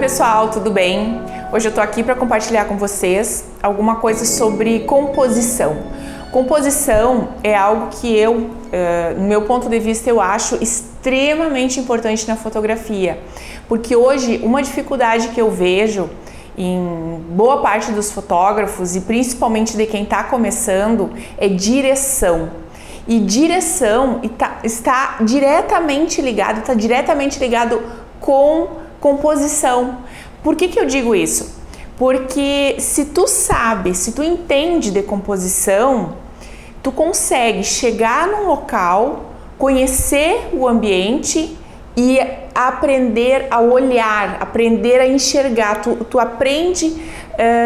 pessoal, tudo bem? Hoje eu tô aqui para compartilhar com vocês alguma coisa sobre composição. Composição é algo que no meu ponto de vista, eu acho extremamente importante na fotografia, porque hoje uma dificuldade que eu vejo em boa parte dos fotógrafos e principalmente de quem está começando é direção. E direção está diretamente ligado com composição. Por que eu digo isso? Porque se tu entende de composição, tu consegue chegar num local, conhecer o ambiente e aprender a olhar, aprender a enxergar. Tu aprende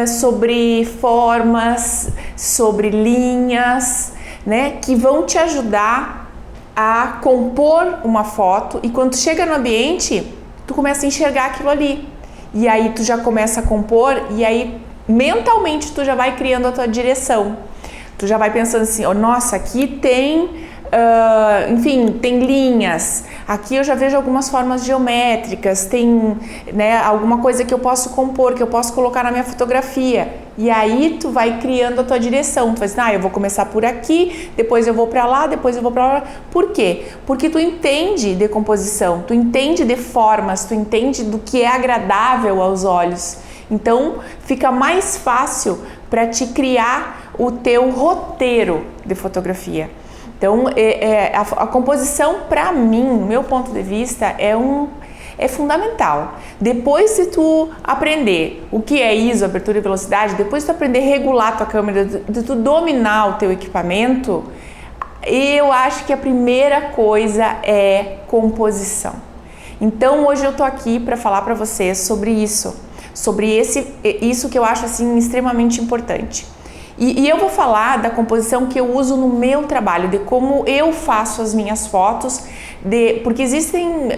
sobre formas, sobre linhas, né, que vão te ajudar a compor uma foto, e quando tu chega no ambiente, tu começa a enxergar aquilo ali. E aí tu já começa a compor, e aí mentalmente tu já vai criando a tua direção. Tu já vai pensando assim, oh, nossa, aqui tem, tem linhas, aqui eu já vejo algumas formas geométricas, tem, né, alguma coisa que eu posso compor, que eu posso colocar na minha fotografia. E aí tu vai criando a tua direção. Tu vai dizer, eu vou começar por aqui, depois eu vou pra lá, depois eu vou pra lá. Por quê? Porque tu entende de composição, tu entende de formas, tu entende do que é agradável aos olhos. Então fica mais fácil para te criar o teu roteiro de fotografia. Então a composição, para mim, meu ponto de vista, é fundamental. Depois de tu aprender o que é ISO, abertura e velocidade, depois de tu aprender a regular a tua câmera, de tu dominar o teu equipamento, eu acho que a primeira coisa é composição. Então hoje eu tô aqui para falar para vocês sobre isso, isso que eu acho assim extremamente importante. E eu vou falar da composição que eu uso no meu trabalho, de como eu faço as minhas fotos, porque existem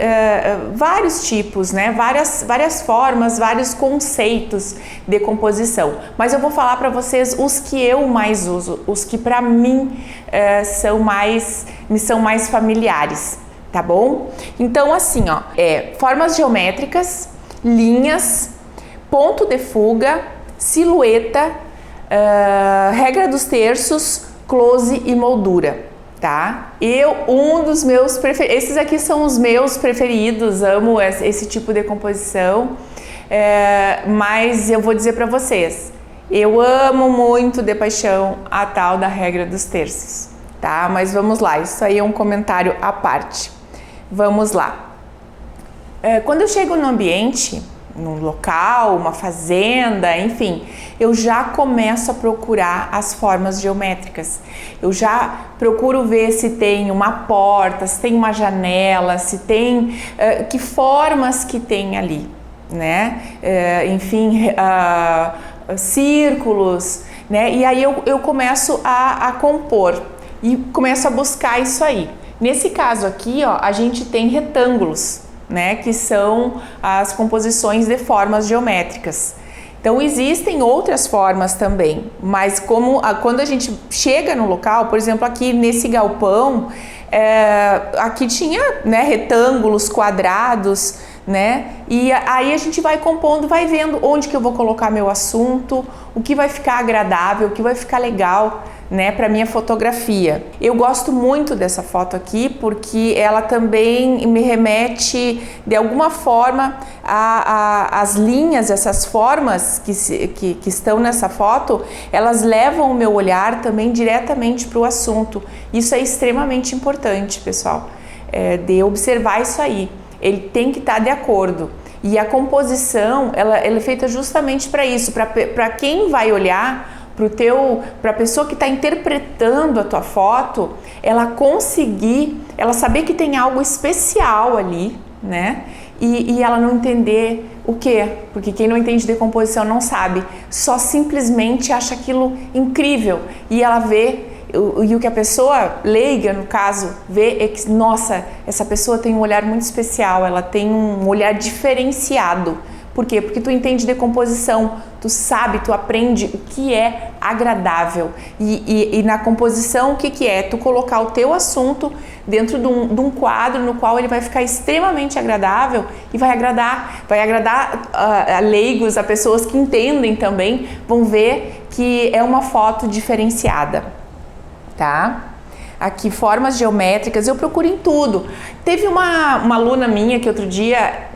vários tipos, né? Várias formas, vários conceitos de composição. Mas eu vou falar para vocês os que eu mais uso, os que para mim me são mais familiares, tá bom? Então assim, ó, formas geométricas, linhas, ponto de fuga, silhueta, regra dos terços, close e moldura, tá? Um dos meus preferidos, esses aqui são os meus preferidos, amo esse tipo de composição, mas eu vou dizer para vocês, eu amo muito de paixão a tal da regra dos terços, tá? Mas vamos lá, isso aí é um comentário à parte. Vamos lá. Quando eu chego no ambiente, num local, uma fazenda, enfim, eu já começo a procurar as formas geométricas. Eu já procuro ver se tem uma porta, se tem uma janela, se tem que formas que tem ali, né? Círculos, né? E aí eu começo a compor e começo a buscar isso aí. Nesse caso aqui, ó, a gente tem retângulos, né, que são as composições de formas geométricas. Então existem outras formas também, mas quando a gente chega no local, por exemplo, aqui nesse galpão, aqui tinha, né, retângulos, quadrados, né, e aí a gente vai compondo, vai vendo onde que eu vou colocar meu assunto, o que vai ficar agradável, o que vai ficar legal, né, para minha fotografia. Eu gosto muito dessa foto aqui porque ela também me remete de alguma forma às linhas, essas formas que estão nessa foto, elas levam o meu olhar também diretamente para o assunto. Isso é extremamente importante, pessoal, de observar isso aí. Ele tem que estar de acordo. E a composição, ela é feita justamente para isso, para quem vai olhar, para a pessoa que está interpretando a tua foto, ela saber que tem algo especial ali, né? E ela não entender o quê? Porque quem não entende de composição não sabe, só simplesmente acha aquilo incrível, e ela vê, e o que a pessoa leiga, no caso, vê é que, nossa, essa pessoa tem um olhar muito especial, ela tem um olhar diferenciado Por quê? Porque tu entende decomposição, tu sabe, tu aprende o que é agradável. E na composição, o que é? Tu colocar o teu assunto dentro de um quadro no qual ele vai ficar extremamente agradável e vai agradar a leigos, a pessoas que entendem também, vão ver que é uma foto diferenciada, tá? Aqui, formas geométricas, eu procuro em tudo. Teve uma aluna minha que outro dia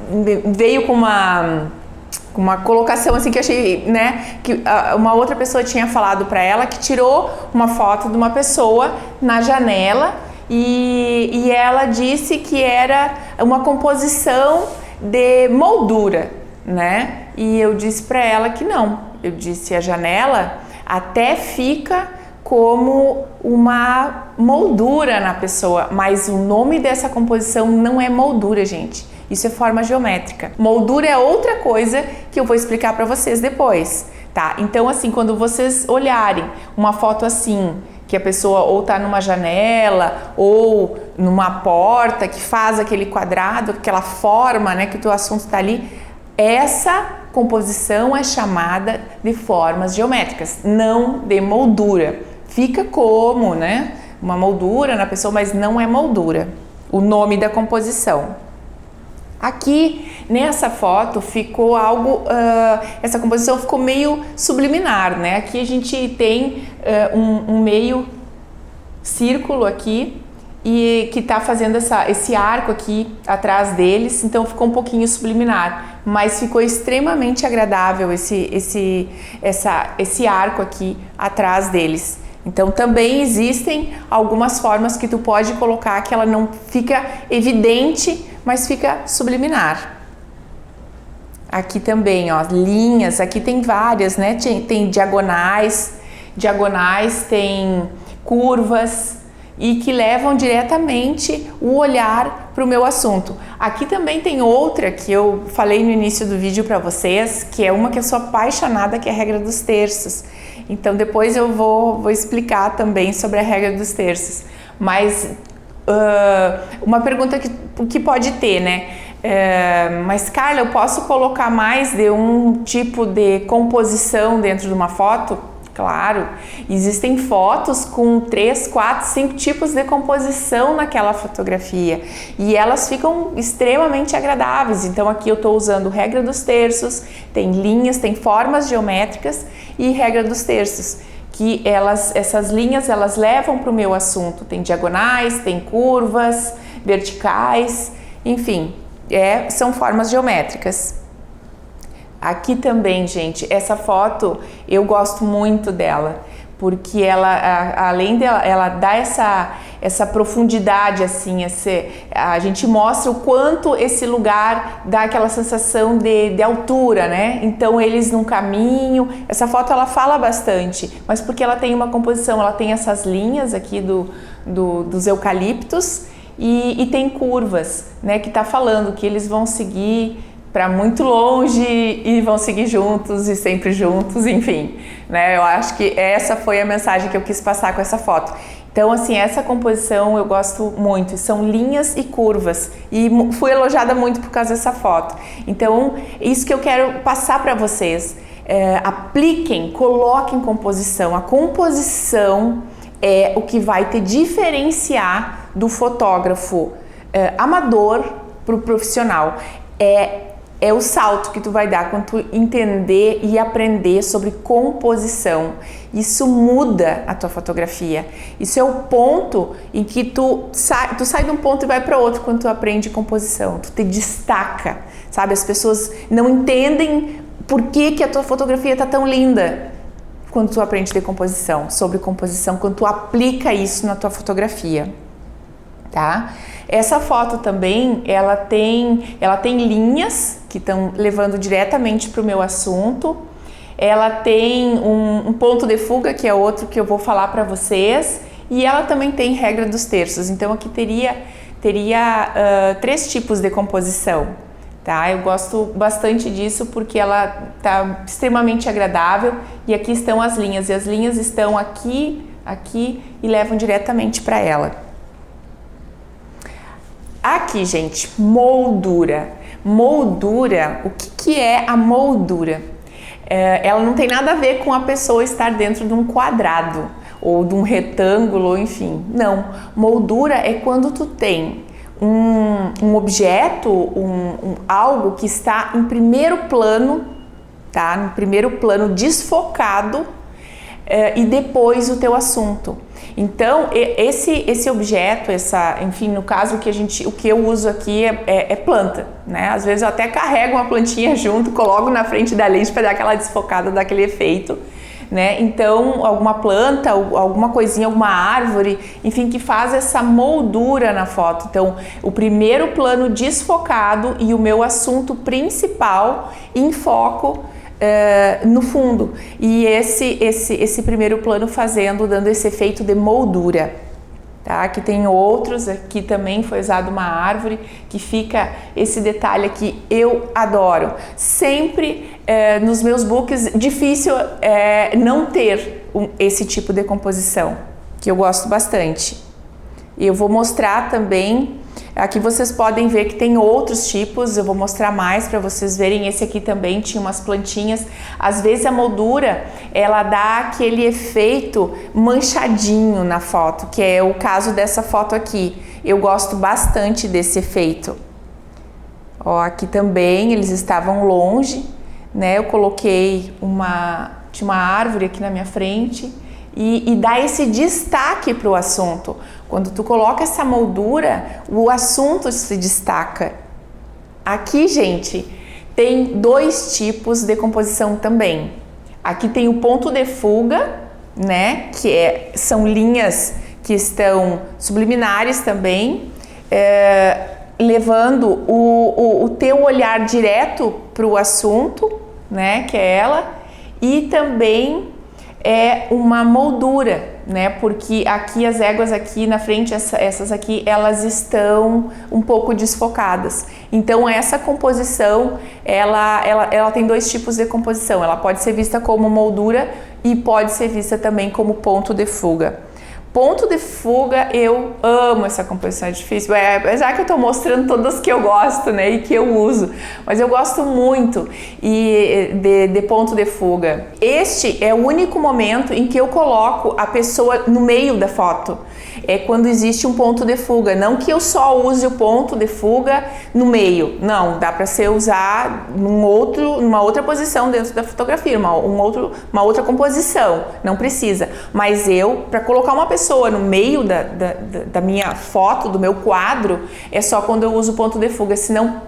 veio com uma colocação assim que eu achei, né, que uma outra pessoa tinha falado para ela que tirou uma foto de uma pessoa na janela e ela disse que era uma composição de moldura, né? E eu disse para ela que não. Eu disse, a janela até fica como uma moldura na pessoa, mas o nome dessa composição não é moldura, gente. Isso é forma geométrica. Moldura é outra coisa que eu vou explicar para vocês depois, tá? Então, assim, quando vocês olharem uma foto assim, que a pessoa ou tá numa janela ou numa porta que faz aquele quadrado, aquela forma, né, que o teu assunto tá ali, essa composição é chamada de formas geométricas, não de moldura. Fica como, né, uma moldura na pessoa, mas não é moldura, o nome da composição. Aqui, nessa foto, ficou algo, essa composição ficou meio subliminar, né? Aqui a gente tem um meio círculo aqui e que tá fazendo esse arco aqui atrás deles, então ficou um pouquinho subliminar, mas ficou extremamente agradável esse arco aqui atrás deles. Então também existem algumas formas que tu pode colocar que ela não fica evidente, mas fica subliminar. Aqui também, ó, linhas, aqui tem várias, né? Tem diagonais, tem curvas e que levam diretamente o olhar para o meu assunto. Aqui também tem outra que eu falei no início do vídeo para vocês, que é uma que eu sou apaixonada, que é a regra dos terços. Então depois eu vou explicar também sobre a regra dos terços. Mas uma pergunta que pode ter, né? Mas Carla, eu posso colocar mais de um tipo de composição dentro de uma foto? Claro, existem fotos com 3, 4, 5 tipos de composição naquela fotografia e elas ficam extremamente agradáveis. Então aqui eu estou usando regra dos terços, tem linhas, tem formas geométricas e regra dos terços, que essas linhas elas levam para o meu assunto. Tem diagonais, tem curvas, verticais, enfim, são formas geométricas. Aqui também, gente, essa foto eu gosto muito dela, porque ela, além dela, ela dá essa profundidade, assim, a gente mostra o quanto esse lugar dá aquela sensação de altura, né? Então eles num caminho, essa foto ela fala bastante, mas porque ela tem uma composição, ela tem essas linhas aqui dos eucaliptos e tem curvas, né? Que tá falando que eles vão seguir para muito longe e vão seguir juntos e sempre juntos, enfim, né? Eu acho que essa foi a mensagem que eu quis passar com essa foto. Então, assim, essa composição eu gosto muito, são linhas e curvas e fui elogiada muito por causa dessa foto. Então, isso que eu quero passar para vocês, apliquem, coloquem composição. A composição é o que vai te diferenciar do fotógrafo amador para o profissional. É o salto que tu vai dar quando tu entender e aprender sobre composição. Isso muda a tua fotografia. Isso é o ponto em que tu sai de um ponto e vai para outro quando tu aprende composição. Tu te destaca, sabe? As pessoas não entendem por que a tua fotografia tá tão linda quando tu aprende decomposição, sobre composição, quando tu aplica isso na tua fotografia, tá? Essa foto também, ela tem linhas que estão levando diretamente para o meu assunto. Ela tem um ponto de fuga, que é outro que eu vou falar para vocês. E ela também tem regra dos terços. Então aqui teria 3 tipos de composição, tá? Eu gosto bastante disso porque ela tá extremamente agradável. E aqui estão as linhas. E as linhas estão aqui e levam diretamente para ela. Aqui, gente, moldura. Moldura, o que é a moldura? Ela não tem nada a ver com a pessoa estar dentro de um quadrado ou de um retângulo, enfim. Não, moldura é quando tu tem um objeto, algo que está em primeiro plano, tá? No primeiro plano desfocado, e depois o teu assunto. Então, esse objeto, enfim, no caso o que eu uso aqui é planta, né? Às vezes eu até carrego uma plantinha junto, coloco na frente da lente para dar aquela desfocada, dar aquele efeito, né? Então, alguma planta, alguma coisinha, alguma árvore, enfim, que faz essa moldura na foto. Então, o primeiro plano desfocado e o meu assunto principal em foco no fundo, e esse primeiro plano dando esse efeito de moldura, tá? Aqui tem outros, aqui também foi usado uma árvore, que fica esse detalhe aqui, eu adoro. Sempre nos meus books, difícil não ter esse tipo de composição, que eu gosto bastante. E eu vou mostrar também. Aqui vocês podem ver que tem outros tipos, eu vou mostrar mais para vocês verem. Esse aqui também tinha umas plantinhas. Às vezes a moldura, ela dá aquele efeito manchadinho na foto, que é o caso dessa foto aqui. Eu gosto bastante desse efeito. Ó, aqui também eles estavam longe, né? Eu coloquei tinha uma árvore aqui na minha frente e dá esse destaque para o assunto. Quando tu coloca essa moldura, o assunto se destaca. Aqui, gente, tem dois tipos de composição também. Aqui tem o ponto de fuga, né? Que são linhas que estão subliminares também, levando o teu olhar direto para o assunto, né? Que é ela, e também é uma moldura, né? Porque aqui as éguas aqui na frente, essas aqui, elas estão um pouco desfocadas. Então essa composição, ela tem dois tipos de composição. Ela pode ser vista como moldura e pode ser vista também como ponto de fuga. Ponto de fuga, eu amo essa composição, é difícil, apesar que eu tô mostrando todas que eu gosto, né, e que eu uso, mas eu gosto muito de ponto de fuga. Este é o único momento em que eu coloco a pessoa no meio da foto, é quando existe um ponto de fuga, não que eu só use o ponto de fuga no meio, não, dá para ser usar numa outra posição dentro da fotografia, uma outra composição, não precisa, mas para colocar uma pessoa no meio da minha foto, do meu quadro, é só quando eu uso ponto de fuga, senão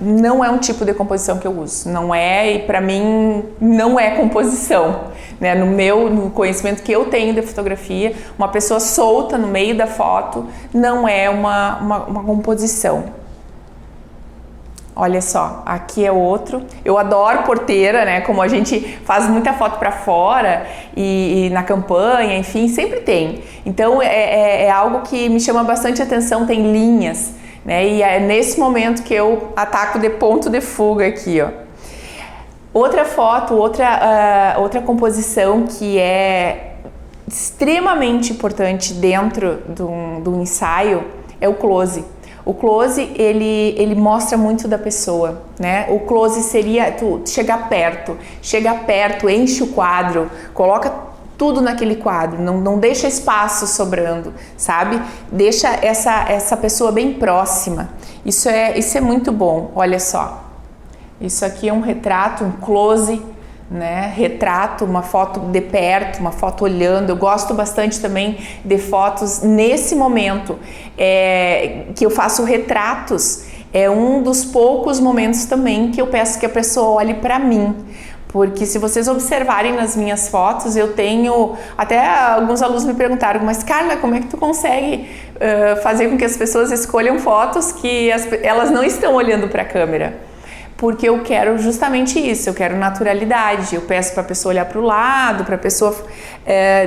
não é um tipo de composição que eu uso, não é, e para mim não é composição, né? No conhecimento que eu tenho de fotografia, uma pessoa solta no meio da foto não é uma composição. Olha só, aqui é outro. Eu adoro porteira, né? Como a gente faz muita foto para fora e na campanha, enfim, sempre tem. Então é algo que me chama bastante atenção, tem linhas, né? E é nesse momento que eu ataco de ponto de fuga aqui, ó. Outra foto, outra composição que é extremamente importante dentro do ensaio é o close. O close, ele mostra muito da pessoa, né? O close seria tu chega perto, enche o quadro, coloca tudo naquele quadro, não deixa espaço sobrando, sabe? Deixa essa pessoa bem próxima. Isso é muito bom, olha só. Isso aqui é um retrato, um close, né? Retrato, uma foto de perto, uma foto olhando. Eu gosto bastante também de fotos nesse momento que eu faço retratos. É um dos poucos momentos também que eu peço que a pessoa olhe para mim, porque se vocês observarem nas minhas fotos, eu tenho, até alguns alunos me perguntaram, mas Carla, como é que tu consegue fazer com que as pessoas escolham fotos que elas não estão olhando para a câmera? Porque eu quero justamente isso, eu quero naturalidade, eu peço para a pessoa olhar para o lado, para a pessoa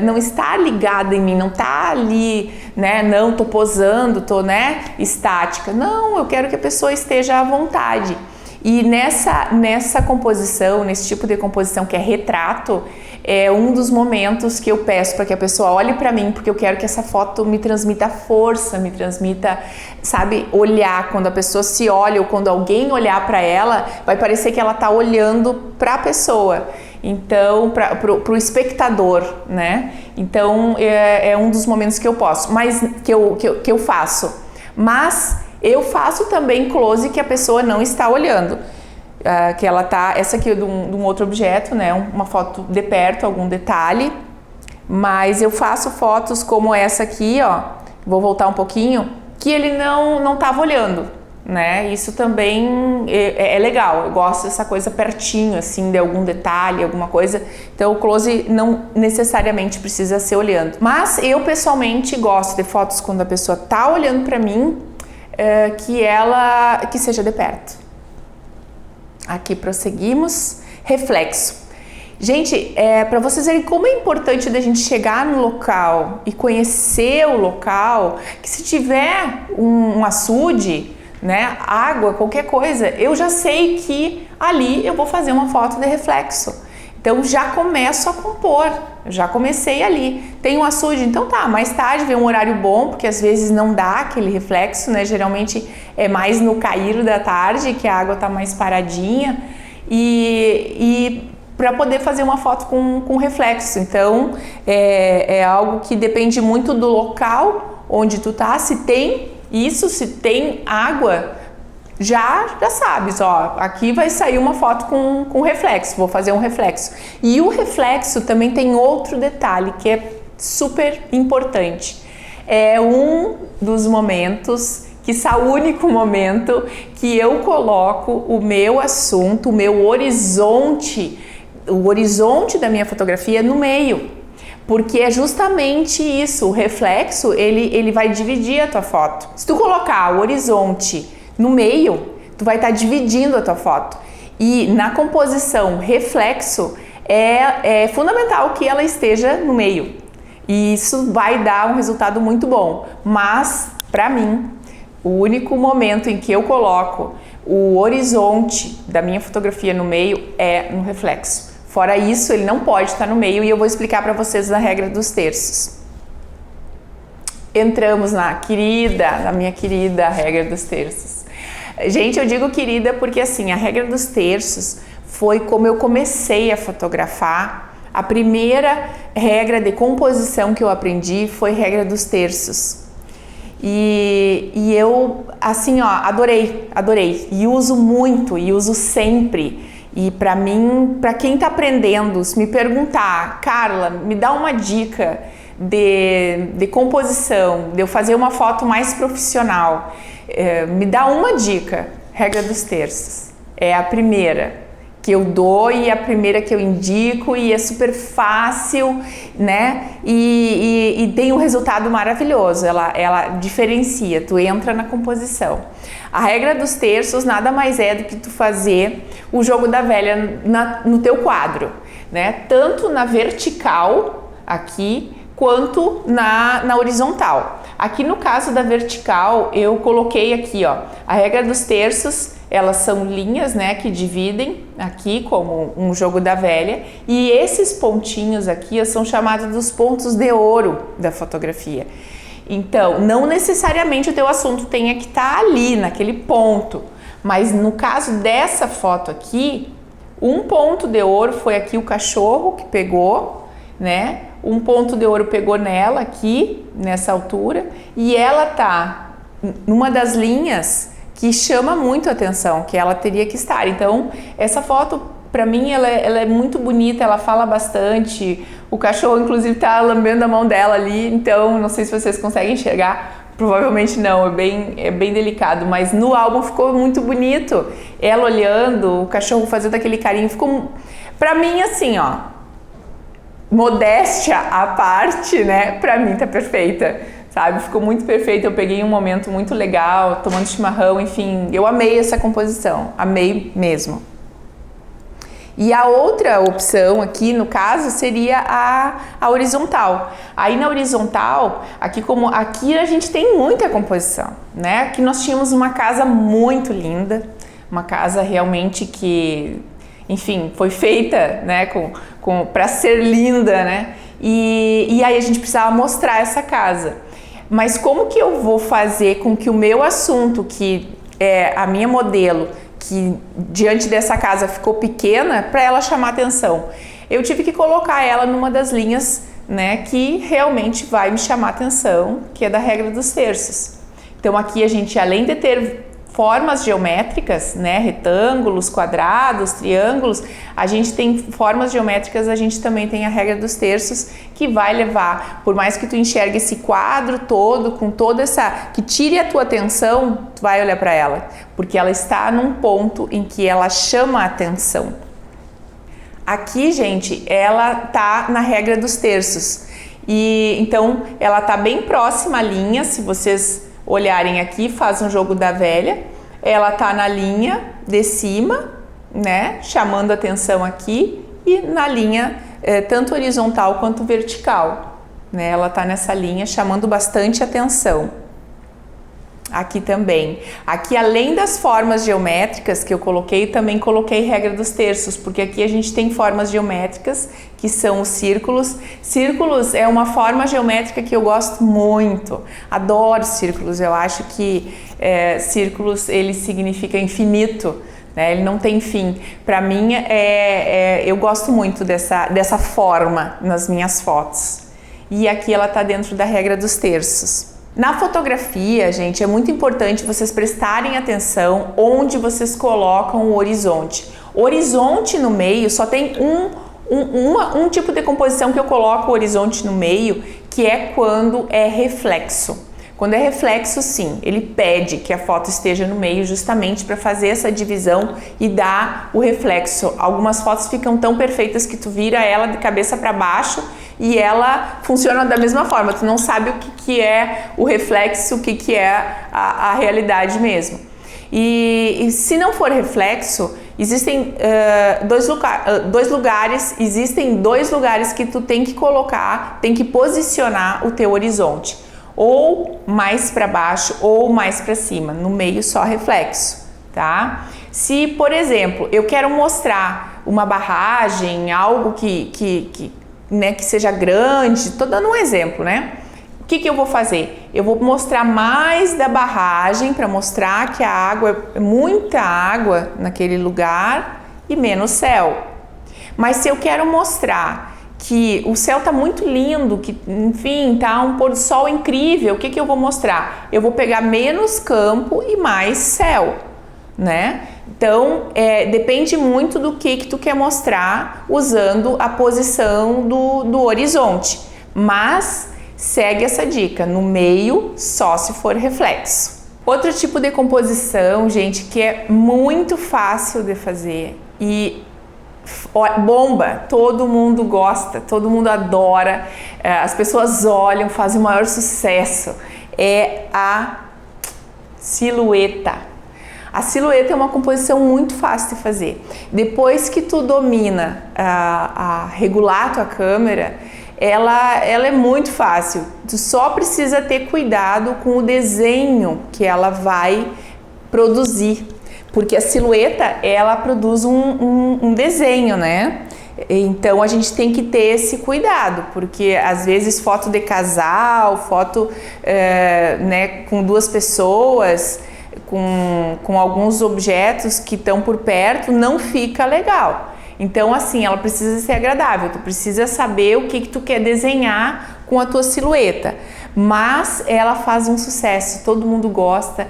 não estar ligada em mim, não estar ali, né, não tô posando, tô, né, estática, não, eu quero que a pessoa esteja à vontade. E nessa composição, nesse tipo de composição que é retrato, é um dos momentos que eu peço para que a pessoa olhe para mim, porque eu quero que essa foto me transmita força, me transmita, sabe, olhar. Quando a pessoa se olha ou quando alguém olhar para ela, vai parecer que ela tá olhando para a pessoa. Então, para o espectador, né? Então, é um dos momentos que eu posso, mas que eu faço. Mas eu faço também close que a pessoa não está olhando. Que ela tá, essa aqui é de um outro objeto, né? Uma foto de perto, algum detalhe. Mas eu faço fotos como essa aqui, ó. Vou voltar um pouquinho, que ele não estava olhando. Né? Isso também é legal, eu gosto dessa coisa pertinho, assim, de algum detalhe, alguma coisa. Então o close não necessariamente precisa ser olhando. Mas eu pessoalmente gosto de fotos quando a pessoa tá olhando para mim, que seja de perto. Aqui prosseguimos. Reflexo. Gente, para vocês verem como é importante da gente chegar no local e conhecer o local, que se tiver um açude, né, água, qualquer coisa, eu já sei que ali eu vou fazer uma foto de reflexo. Então já começo a compor, eu já comecei ali. Tem um açude, então tá, mais tarde vem um horário bom, porque às vezes não dá aquele reflexo, né? Geralmente é mais no cair da tarde que a água tá mais paradinha e para poder fazer uma foto com reflexo. Então é algo que depende muito do local onde tu tá, se tem isso, se tem água, já sabes, ó, aqui vai sair uma foto com reflexo, vou fazer um reflexo. E o reflexo também tem outro detalhe que é super importante. É um dos momentos, quiçá o único momento, que eu coloco o meu assunto, o meu horizonte, o horizonte da minha fotografia no meio. Porque é justamente isso, o reflexo, ele vai dividir a tua foto. Se tu colocar o horizonte no meio, tu vai estar dividindo a tua foto. E na composição reflexo, é fundamental que ela esteja no meio. E isso vai dar um resultado muito bom. Mas, para mim, o único momento em que eu coloco o horizonte da minha fotografia no meio é no reflexo. Fora isso, ele não pode estar no meio e eu vou explicar para vocês a regra dos terços. Entramos na minha querida regra dos terços. Gente, eu digo querida porque assim, a regra dos terços foi como eu comecei a fotografar. A primeira regra de composição que eu aprendi foi regra dos terços. E eu, assim, ó, adorei. E uso muito, e uso sempre. E para mim, para quem tá aprendendo, se me perguntar, Carla, me dá uma dica de composição, de eu fazer uma foto mais profissional, me dá uma dica, regra dos terços. É a primeira que eu dou e a primeira que eu indico e é super fácil, né? E tem um resultado maravilhoso, ela diferencia, tu entra na composição. A regra dos terços nada mais é do que tu fazer o jogo da velha no teu quadro, né? Tanto na vertical, aqui, quanto na horizontal. Aqui no caso da vertical, eu coloquei aqui, ó, a regra dos terços, elas são linhas, né, que dividem aqui como um jogo da velha, e esses pontinhos aqui são chamados dos pontos de ouro da fotografia. Então, não necessariamente o teu assunto tenha que estar ali, naquele ponto, mas no caso dessa foto aqui, um ponto de ouro foi aqui o cachorro que pegou, né? Um ponto de ouro pegou nela aqui, nessa altura, e ela tá numa das linhas que chama muito a atenção, que ela teria que estar. Então, essa foto, para mim, ela é muito bonita, ela fala bastante. O cachorro, inclusive, tá lambendo a mão dela ali, então, não sei se vocês conseguem enxergar, provavelmente não, é bem delicado, mas no álbum ficou muito bonito. Ela olhando, o cachorro fazendo aquele carinho, ficou, pra mim, assim, ó, modéstia à parte, né, pra mim tá perfeita. Sabe, ficou muito perfeito, eu peguei um momento muito legal, tomando chimarrão, enfim, eu amei essa composição, amei mesmo. E a outra opção aqui, no caso, seria a horizontal. Aí na horizontal, aqui a gente tem muita composição, né? Aqui nós tínhamos uma casa muito linda, uma casa realmente que, enfim, foi feita, né, para ser linda, né? E aí a gente precisava mostrar essa casa. Mas como que eu vou fazer com que o meu assunto, que é a minha modelo, que diante dessa casa ficou pequena, para ela chamar atenção? Eu tive que colocar ela numa das linhas, né, que realmente vai me chamar atenção, que é da regra dos terços. Então aqui a gente, além de ter formas geométricas, né, retângulos, quadrados, triângulos, a gente tem formas geométricas, a gente também tem a regra dos terços, que vai levar, por mais que tu enxergue esse quadro todo, com toda essa, que tire a tua atenção, tu vai olhar para ela, porque ela está num ponto em que ela chama a atenção. Aqui, gente, ela tá na regra dos terços, e então ela tá bem próxima à linha, se vocês olharem aqui, faz um jogo da velha, ela tá na linha de cima, né, chamando atenção aqui, e na linha tanto horizontal quanto vertical, né, ela tá nessa linha chamando bastante atenção. Aqui também. Aqui, além das formas geométricas que eu coloquei, também coloquei regra dos terços, porque aqui a gente tem formas geométricas, que são os círculos. Círculos é uma forma geométrica que eu gosto muito. Adoro círculos. Eu acho que círculos, ele significa infinito, né? Ele não tem fim. Para mim, eu gosto muito dessa forma nas minhas fotos. E aqui ela está dentro da regra dos terços. Na fotografia, gente, é muito importante vocês prestarem atenção onde vocês colocam o horizonte. O horizonte no meio só tem um tipo de composição que eu coloco o horizonte no meio, que é quando é reflexo. Quando é reflexo, sim, ele pede que a foto esteja no meio justamente para fazer essa divisão e dar o reflexo. Algumas fotos ficam tão perfeitas que tu vira ela de cabeça para baixo e ela funciona da mesma forma. Tu não sabe o que é o reflexo, o que é a realidade mesmo. E se não for reflexo, existem dois lugares que tu tem que colocar, tem que posicionar o teu horizonte. Ou mais para baixo ou mais para cima, no meio só reflexo, tá? Se, por exemplo, eu quero mostrar uma barragem, algo que seja grande, tô dando um exemplo, né? O que eu vou fazer? Eu vou mostrar mais da barragem para mostrar que a água é muita água naquele lugar e menos céu. Mas se eu quero mostrar que o céu tá muito lindo, que enfim, tá um pôr do sol incrível, o que eu vou mostrar? Eu vou pegar menos campo e mais céu, né? Então, depende muito do que tu quer mostrar usando a posição do horizonte, mas segue essa dica, no meio só se for reflexo. Outro tipo de composição, gente, que é muito fácil de fazer e bomba, todo mundo gosta, todo mundo adora, as pessoas olham, fazem o maior sucesso, é a silhueta. A silhueta é uma composição muito fácil de fazer. Depois que tu domina a regular a tua câmera, ela é muito fácil. Tu só precisa ter cuidado com o desenho que ela vai produzir. Porque a silhueta, ela produz um desenho, né? Então, a gente tem que ter esse cuidado, porque às vezes foto de casal, foto né, com duas pessoas, com alguns objetos que estão por perto, não fica legal. Então, assim, ela precisa ser agradável, tu precisa saber o que tu quer desenhar com a tua silhueta. Mas ela faz um sucesso, todo mundo gosta.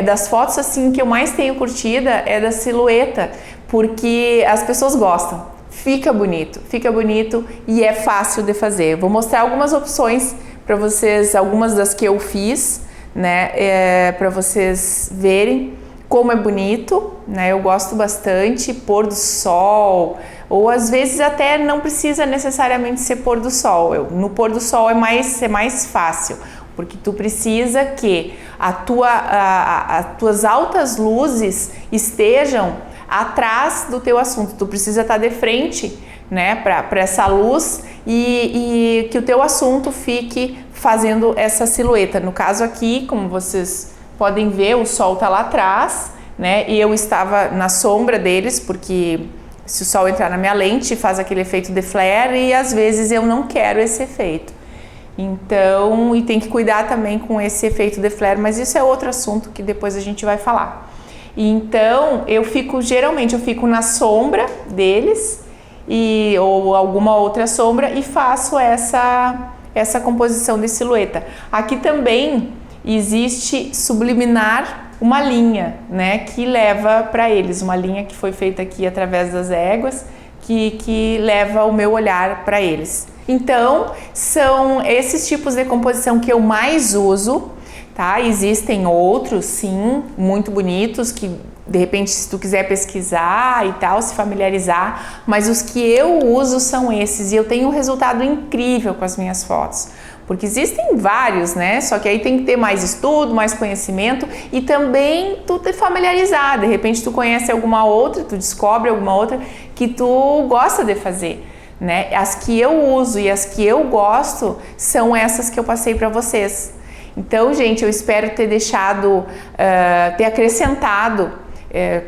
Das fotos assim que eu mais tenho curtida é da silhueta, porque as pessoas gostam. Fica bonito e é fácil de fazer. Vou mostrar algumas opções para vocês, algumas das que eu fiz, né, para vocês verem como é bonito, né? Eu gosto bastante, pôr do sol, ou às vezes até não precisa necessariamente ser pôr do sol. No pôr do sol é mais fácil, porque tu precisa que as tuas altas luzes estejam atrás do teu assunto. Tu precisa estar de frente, né, para essa luz e que o teu assunto fique fazendo essa silhueta. No caso aqui, como vocês podem ver, o sol tá lá atrás, né? E eu estava na sombra deles, porque se o sol entrar na minha lente faz aquele efeito de flare e às vezes eu não quero esse efeito. Então, e tem que cuidar também com esse efeito de flare, mas isso é outro assunto que depois a gente vai falar. Então, geralmente eu fico na sombra deles ou alguma outra sombra e faço essa composição de silhueta. Aqui também existe subliminar uma linha, né, que leva para eles, uma linha que foi feita aqui através das éguas, que leva o meu olhar para eles. Então, são esses tipos de composição que eu mais uso, tá? Existem outros, sim, muito bonitos, que de repente, se tu quiser pesquisar e tal, se familiarizar, mas os que eu uso são esses e eu tenho um resultado incrível com as minhas fotos. Porque existem vários, né? Só que aí tem que ter mais estudo, mais conhecimento e também tu te familiarizar. De repente tu conhece alguma outra, tu descobre alguma outra que tu gosta de fazer, né? As que eu uso e as que eu gosto são essas que eu passei para vocês. Então, gente, eu espero ter deixado, ter acrescentado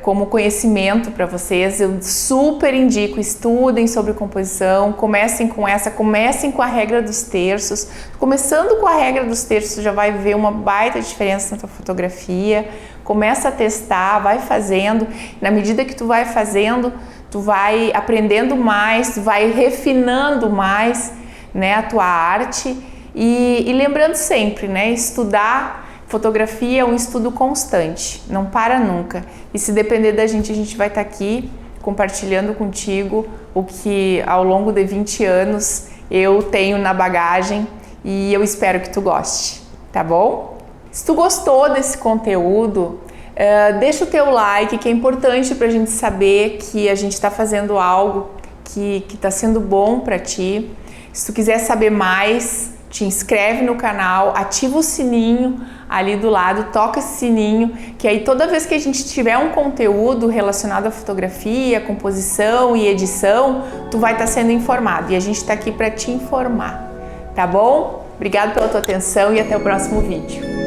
como conhecimento para vocês. Eu super indico, estudem sobre composição, comecem com a regra dos terços. Começando com a regra dos terços, já vai ver uma baita diferença na tua fotografia. Começa a testar, vai fazendo. Na medida que tu vai fazendo, tu vai aprendendo mais, tu vai refinando mais, né, a tua arte. E lembrando sempre, né, estudar fotografia é um estudo constante, não para nunca. E se depender da gente, a gente vai estar aqui compartilhando contigo o que ao longo de 20 anos eu tenho na bagagem e eu espero que tu goste, tá bom? Se tu gostou desse conteúdo, deixa o teu like, que é importante pra gente saber que a gente está fazendo algo que está sendo bom para ti. Se tu quiser saber mais, te inscreve no canal, ativa o sininho ali do lado, toca esse sininho, que aí toda vez que a gente tiver um conteúdo relacionado à fotografia, composição e edição, tu vai estar sendo informado e a gente está aqui para te informar, tá bom? Obrigado pela tua atenção e até o próximo vídeo.